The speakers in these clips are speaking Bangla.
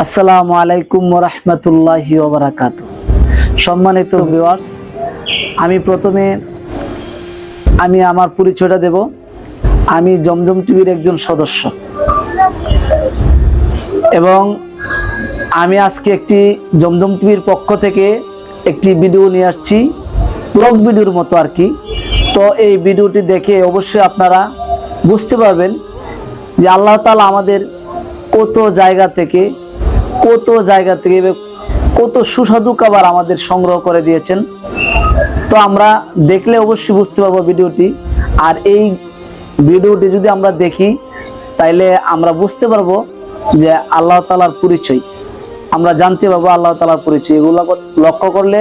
আসসালামু আলাইকুম ওয়া রাহমাতুল্লাহি ওয়া বারাকাতুহু। সম্মানিত ভিউয়ার্স, আমি প্রথমে আমার পরিচয়টা দেব। আমি জমজম টিভির একজন সদস্য এবং আমি আজকে একটি জমজম টিভির পক্ষ থেকে একটি ভিডিও নিয়ে আসছি, ব্লগ ভিডিওর মতো আর কি। তো এই ভিডিওটি দেখে অবশ্যই আপনারা বুঝতে পারবেন যে আল্লাহ তাআলা আমাদের কত জায়গা থেকে কত সুস্বাদু খাবার আমাদের সংগ্রহ করে দিয়েছেন। তো আমরা দেখলে অবশ্যই বুঝতে পারবো ভিডিওটি। আর এই ভিডিওটি যদি আমরা দেখি তাইলে আমরা বুঝতে পারবো যে আল্লাহ তাআলার পরিচয়, আমরা জানতে পারবো আল্লাহ তাআলার পরিচয়। এগুলো লক্ষ্য করলে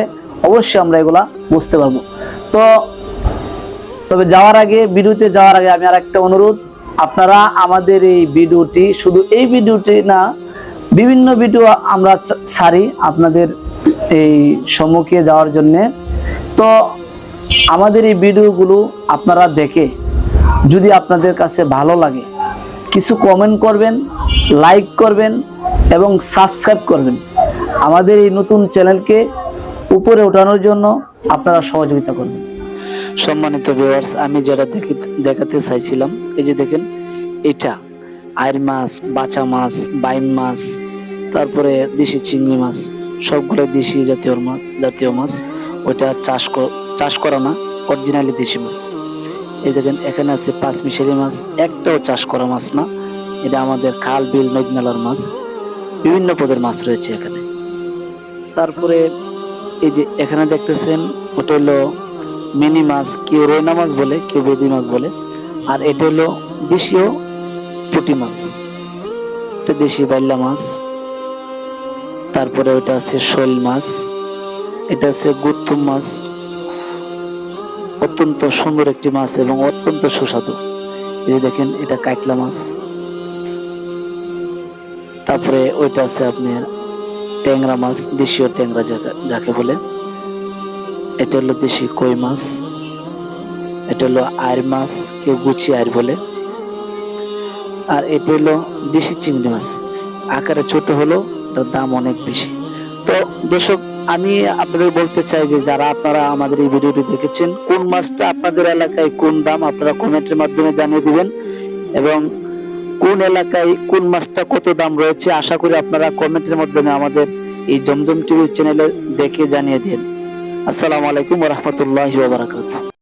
অবশ্যই আমরা এগুলা বুঝতে পারবো। তবে ভিডিওতে যাওয়ার আগে আমি আর একটা অনুরোধ, আপনারা আমাদের এই ভিডিওটি, শুধু এই ভিডিওটি না, বিভিন্ন ভিডিও আমরা ছাড়ি আপনাদের এই সম্মুখে যাওয়ার জন্য। তো আমাদের এই ভিডিওগুলো আপনারা দেখে যদি আপনাদের কাছে ভালো লাগে কিছু কমেন্ট করবেন, লাইক করবেন এবং সাবস্ক্রাইব করবেন। আমাদের এই নতুন চ্যানেলকে উপরে ওঠানোর জন্য আপনারা সহযোগিতা করবেন। সম্মানিত ভিউয়ার্স, আমি যেটা দেখাতে চাইছিলাম, এই যে দেখেন, এটা আইর মাছ, বাচা মাছ, বাইম মাছ, তারপরে দেশি চিংড়ি মাছ, সবগুলো দেশি জাতীয় মাছ। ওইটা চাষ করা না, অরিজিনালি দেশি মাছ। এই দেখেন, এখানে আছে পাঁচমিশালি মাছ, একটাও চাষ করা মাছ না। এটা আমাদের খাল, বিল, নদী নালার মাছ। বিভিন্ন পদের মাছ রয়েছে এখানে। তারপরে এই যে এখানে দেখতেছেন, ওটা হলো মিনি মাছ, কেউ রয়না মাছ বলে, কেউ বেবি মাছ বলে। আর এটা হলো দেশীয় পুঁটি মাছ, এটা দেশি বাইল্লা মাছ। তারপরে ওটা আছে শোল মাছ, এটা আছে গুত্তুম মাছ, অত্যন্ত সুন্দর একটি মাছ এবং অত্যন্ত সুস্বাদু। এই যে দেখেন, এটা কাইকলা মাছ। তারপরে ওইটা আছে আপনার ট্যাংরা মাছ, দেশীয় ট্যাংরা যাকে বলে। এটা হলো দেশি কই মাছ। এটা হলো আইর মাছ, কেউ গুচি আইর বলে। আর এটা হলো দেশি চিংড়ি মাছ, আকারে ছোট হলো, এটার দাম অনেক বেশি। তো দর্শক, আমি আপনাদের বলতে চাই যে যারা আপনারা আমাদের এই ভিডিওটি দেখেছেন, কোন মাছটা আপনাদের এলাকায় কোন দাম আপনারা কমেন্টের মাধ্যমে জানিয়ে দিবেন, এবং কোন এলাকায় কোন মাছটা কত দাম রয়েছে আশা করি আপনারা কমেন্টের মাধ্যমে আমাদের এই জমজম টিভি চ্যানেলে দেখে জানিয়ে দিন। আসসালামু আলাইকুম ওয়া রাহমাতুল্লাহি ওয়া বারাকাতুহু।